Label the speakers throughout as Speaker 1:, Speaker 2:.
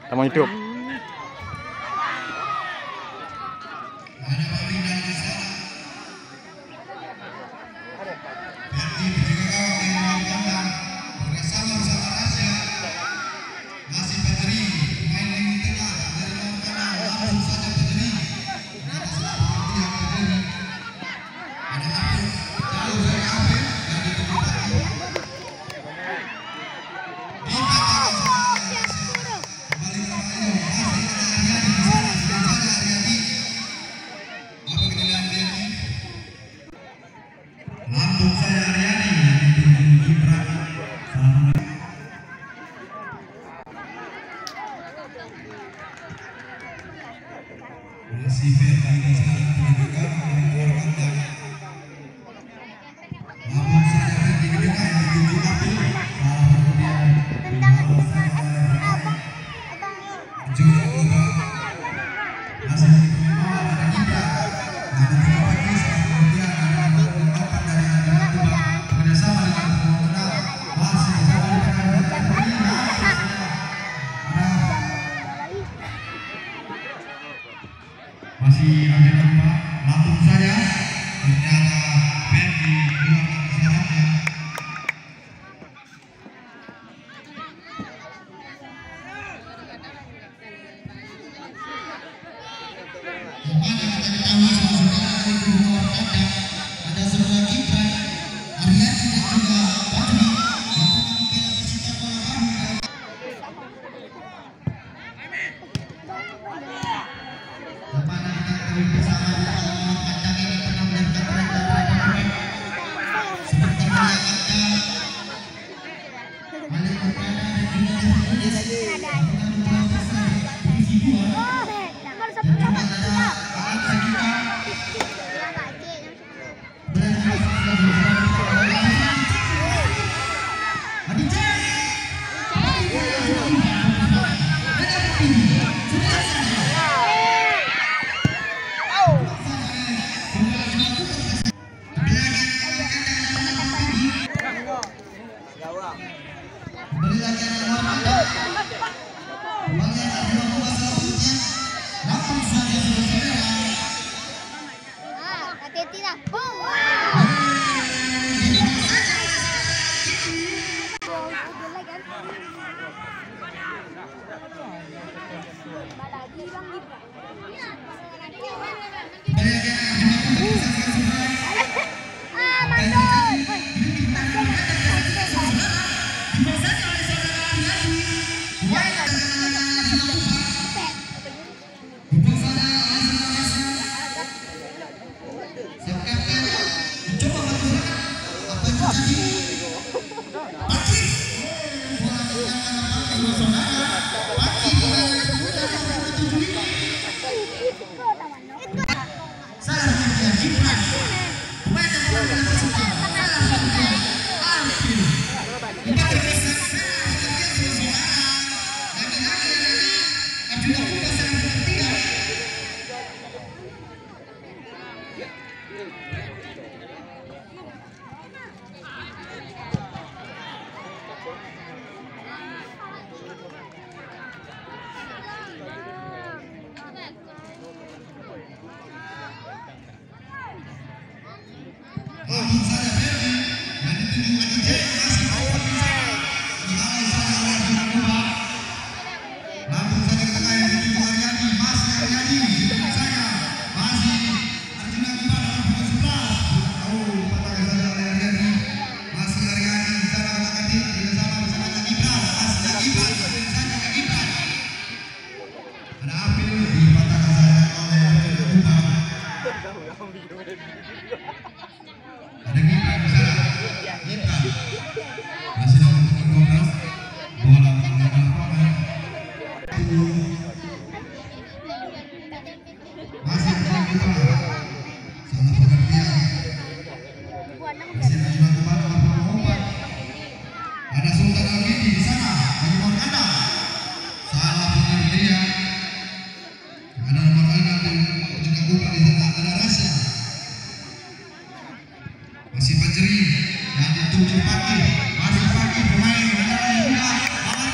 Speaker 1: Tamu hidup.
Speaker 2: Masih ada nama langsung saja ternyata Fendi keluarkan kesalahannya. Kepada kita ketahui saudara dari luar kandang ada saudara Gibran, Aryan dan juga Patri yang tengah membela Persita Bola Baru. Kepada kita ketahui bersama di dalam kandang ini pernah mendapatkan tren seperti Malia Kanda, Malia Kanda dan juga divisi 2. Masih Fajri yang dituju Pagi, masih Pagi pemain yang muda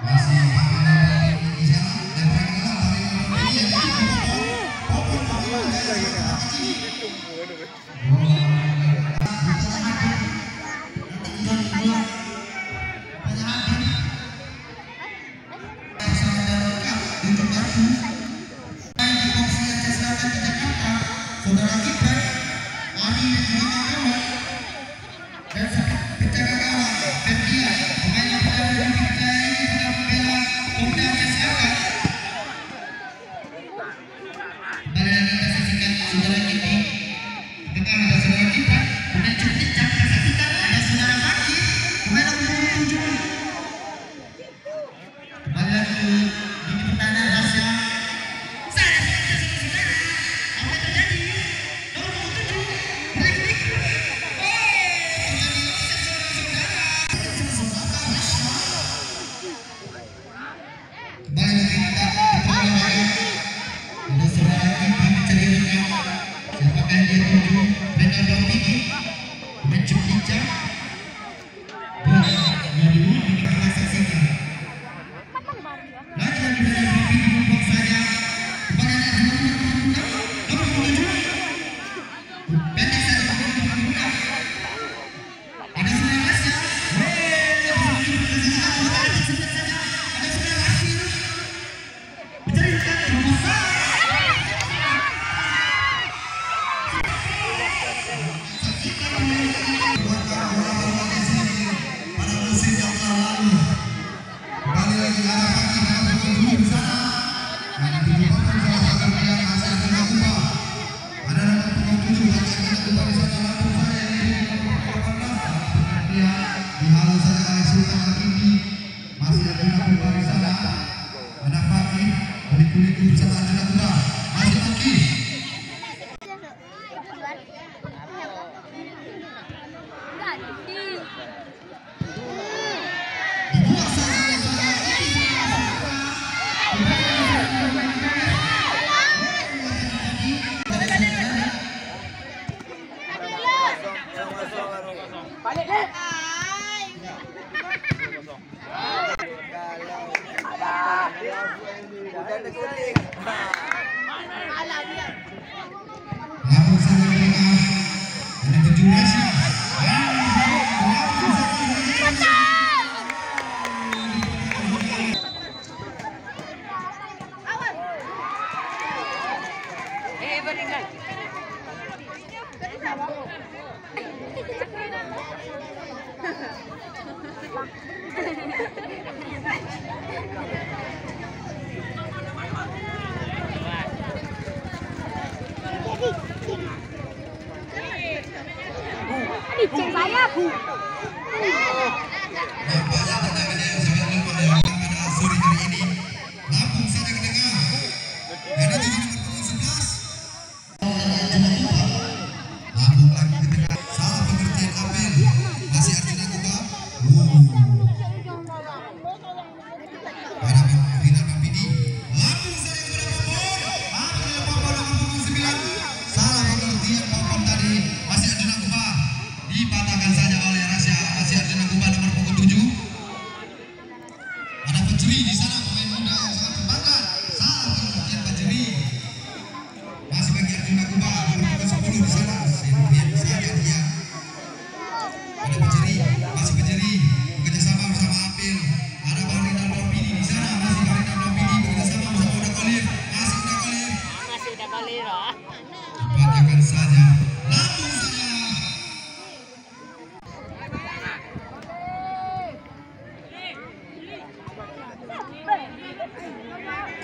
Speaker 2: masih di sana dan pergerakan dari ini yang Saudara Gibran, Adi dan juga kawan dan penjaga gawang Ferdia, pemain yang berada di kita ini sedang membela Pemuda Jakarta. Kembali lagi kita saksikan saudara Gibran, kita ada saudara Gibran, kemudian cukup kencang kita saksikan ada saudara Maki, pemain nomor 7. Kembali lagi ke lini pertahanan Rasya.
Speaker 3: Cek saya, Bu.
Speaker 2: Sore hari ini Lampung sana ke tengah. Ada tujuh nomor 11. Lampung lagi ke tengah. Salah pengertian Abel. Masih Arjuna Kuba. Pada final Mapidi. Lampung sana ke tengah. Ambil Popon nomor 9. Salah pengertian Popon tadi. Masih Arjuna Kuba. Dipatahkan saja oleh Rasya. Masih Arjuna Kuba nomor punggung 7. Ada pencuri di sana, pemain muda yang sangat kebanggaan. Salah pengertian pencuri. Masih bagi Arjuna Kuba nomor punggung 10 di sana. Sendirian saja dia. Ada pencuri, masih pencuri bekerjasama bersama Apil. Ada Baurinan Lompidi di sana, masih Baurinan Lompidi bekerjasama bersama Uda Kolir. Masih Uda Kolir.
Speaker 3: Masih udah kali loh.
Speaker 2: Dipatahkan saja. Lampung saja.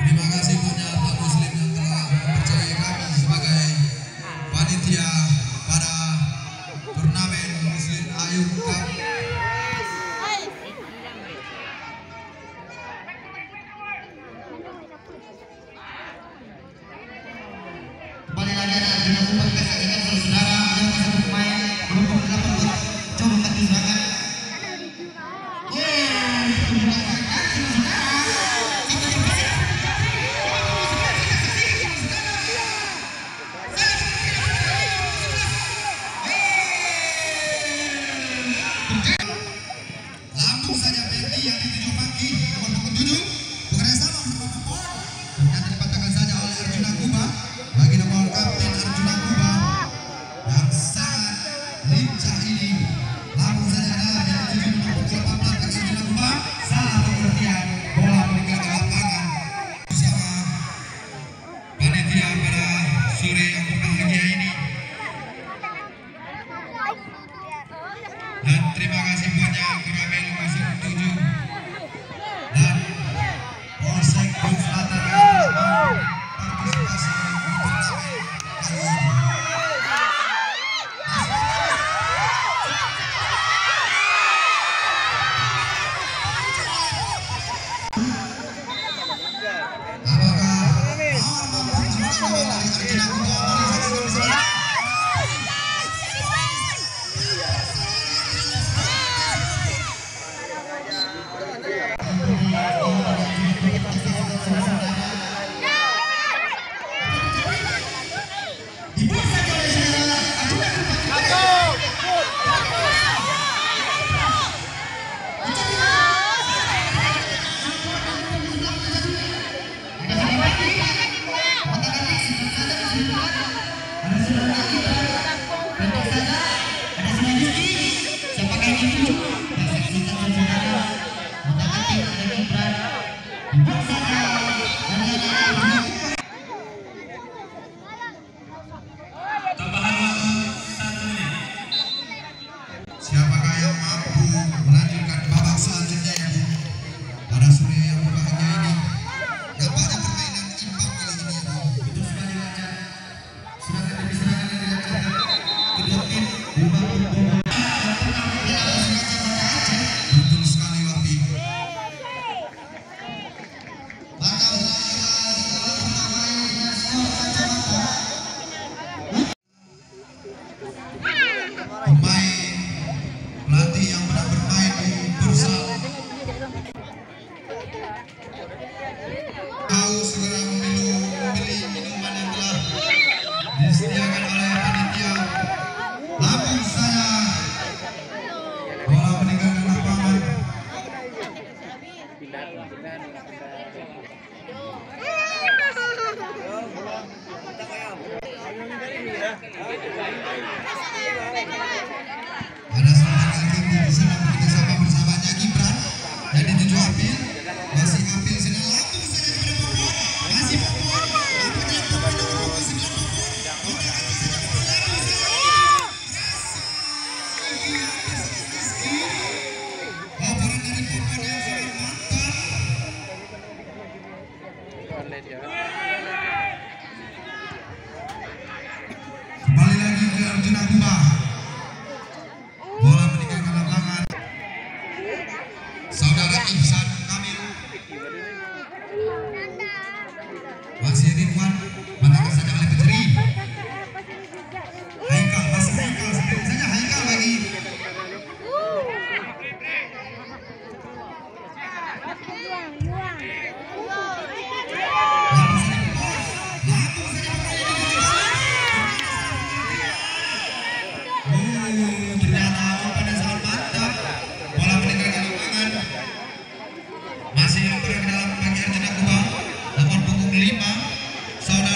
Speaker 2: Terima kasih banyak Pak Muslim yang telah mempercayai kami sebagai panitia pada turnamen Muslim Ayub Cup. Kembali lagi ada Arjuna Kuba kita saksikan saudara yang masih bermain nomor 8 buat coba maju serangan. Lampung saja Ferdi yang di 7 pagi nomor 7. Arjuna Kuba kembali saja bersama. Siapakah yang mampu melanjutkan babak selanjutnya ya Bu? Para sore yang berbahagia ini, nampaknya permainan imbang kali ini ya Bu. Itu sekali aja. Silakan diserahkan yang dilanjutkan. Kedua tim betul sekali Wapi. Pemain pelatih yang pernah bermain di futsal tahu segera memilih minuman yang telah disediakan oleh panitia. Langsung saya bola meninggalkan lapangan. Ada seorang lagi di sana bekerjasama bersahabatnya Gibran dan dituju Apil, masih Apil sini langsung saja kepada Popon, masih Popon, apakah Popon nomor 29 Popon, akan saja Popon dari Popon yang sangat mantap. Kembali lagi ke Arjuna Kuba. Bola meninggalkan lapangan. Saudara Ihsan Kamil. Masih Ridwan. Mantapkan saja oleh Petri. Haikal, masih Haikal. Seperti saja Haikal lagi. Ternyata umpannya sangat mantap. Bola meninggalkan lapangan. Masih yang berada dalam bagi Arjuna Kuba. 8 punggung 5. Saudara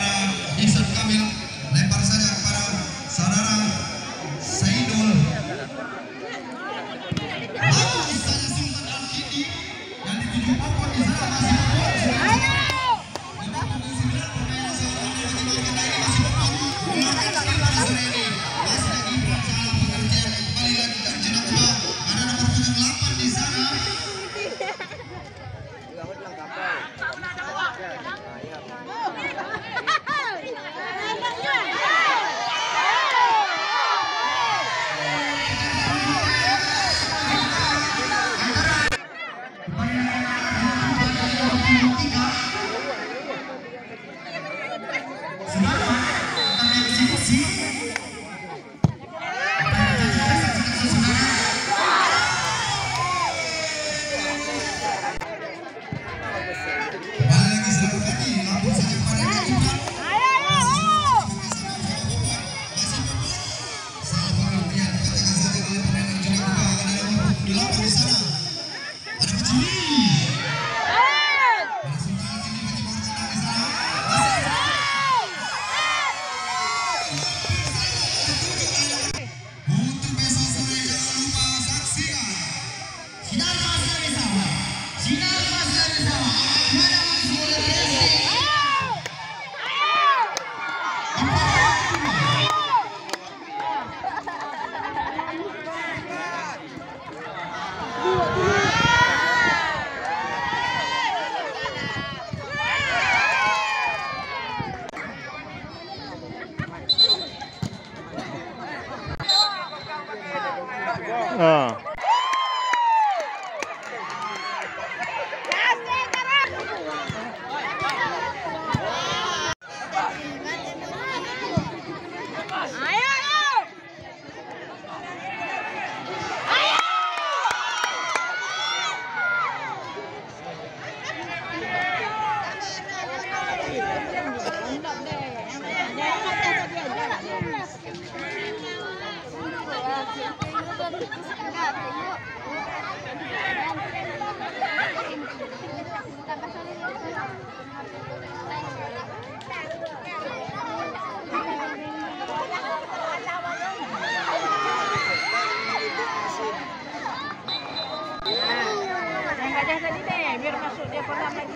Speaker 3: Gajah tadi deh, biar masuk dia kolam lagi.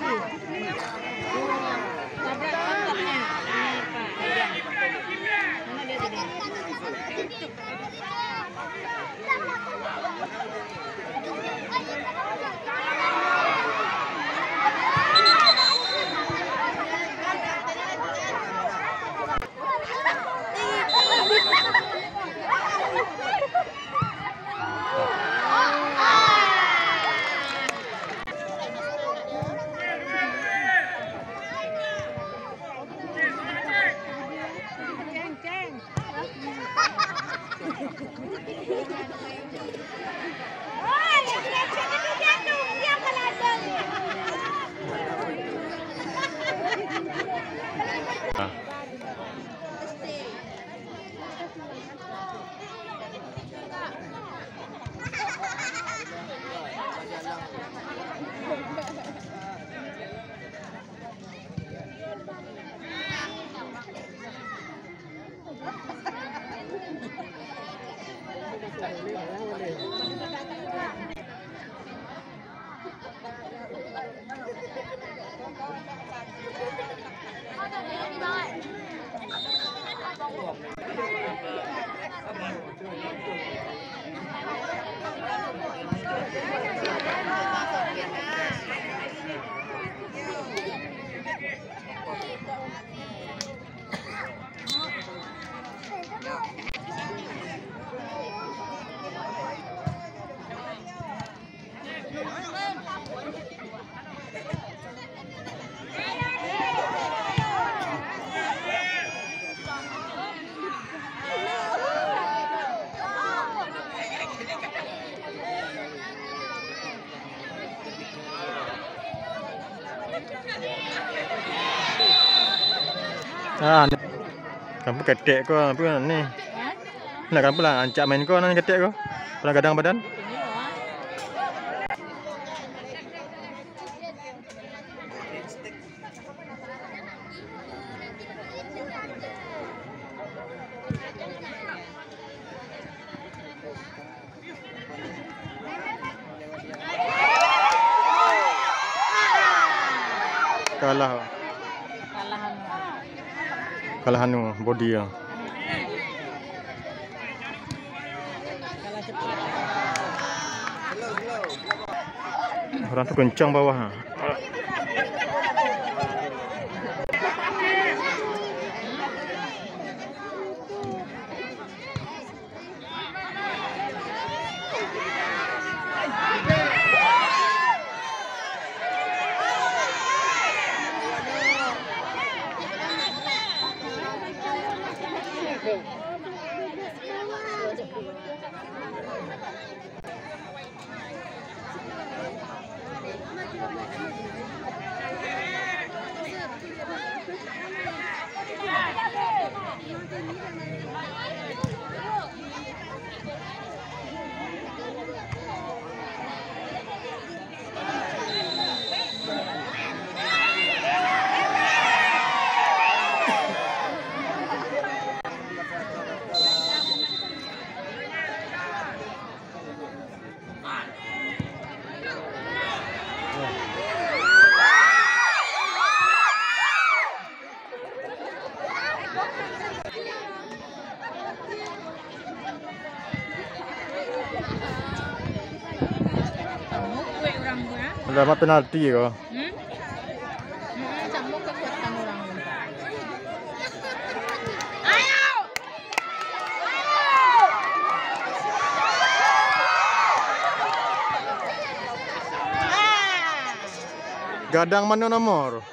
Speaker 3: Tabrak pantatnya. Mana dia tadi?
Speaker 1: Kamu ketek kau apa ni? Nak kamu lah ancak main kau nak ketek kau. Pernah gadang badan? Kalah anu body ya. Orang tu kencang bawah. Dapat penalti kau.
Speaker 3: Sama kekuatan orang. Ayo!
Speaker 1: Gadang mana nomor?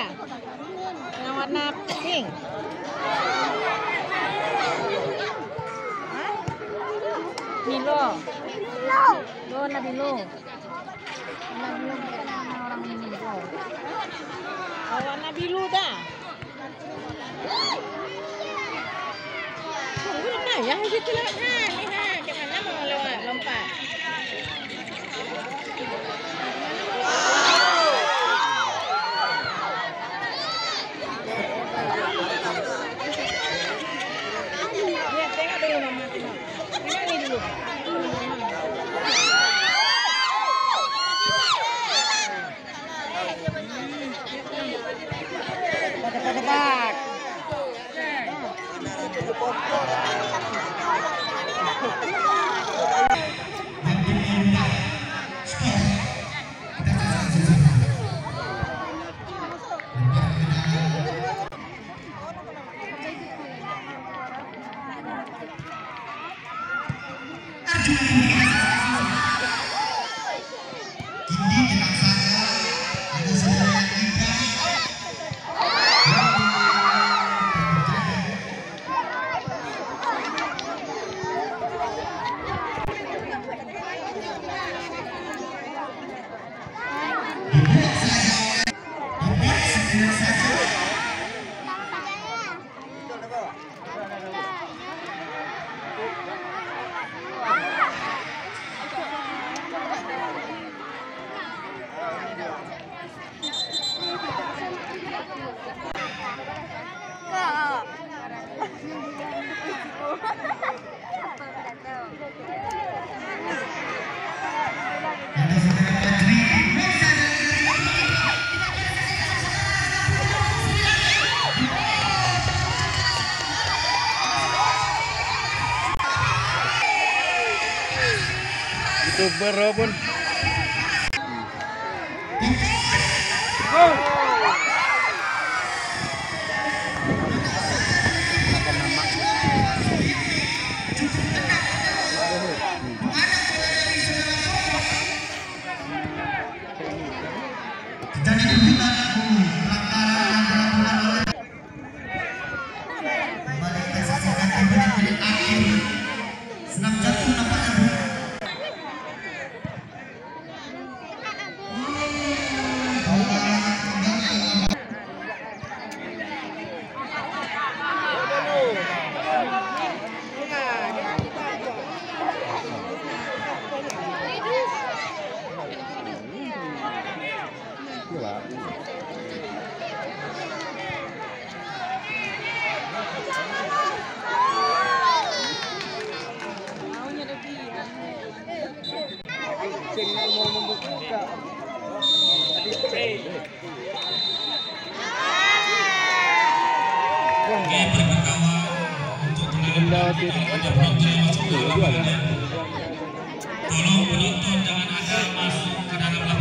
Speaker 3: Yang warna pink. Hah? Milo. Lo Nabilo. Nabilo bukan nama orang Milo. Oh, warna biru dah. Tunggu lah, yang situ lah. Lihat, ke mana mau lewat lompat. Lihat, tengok dulu mama. Tengok ni dulu. Dekat.
Speaker 1: YouTuber pun.
Speaker 2: Tolong penonton jangan ada masuk ke dalam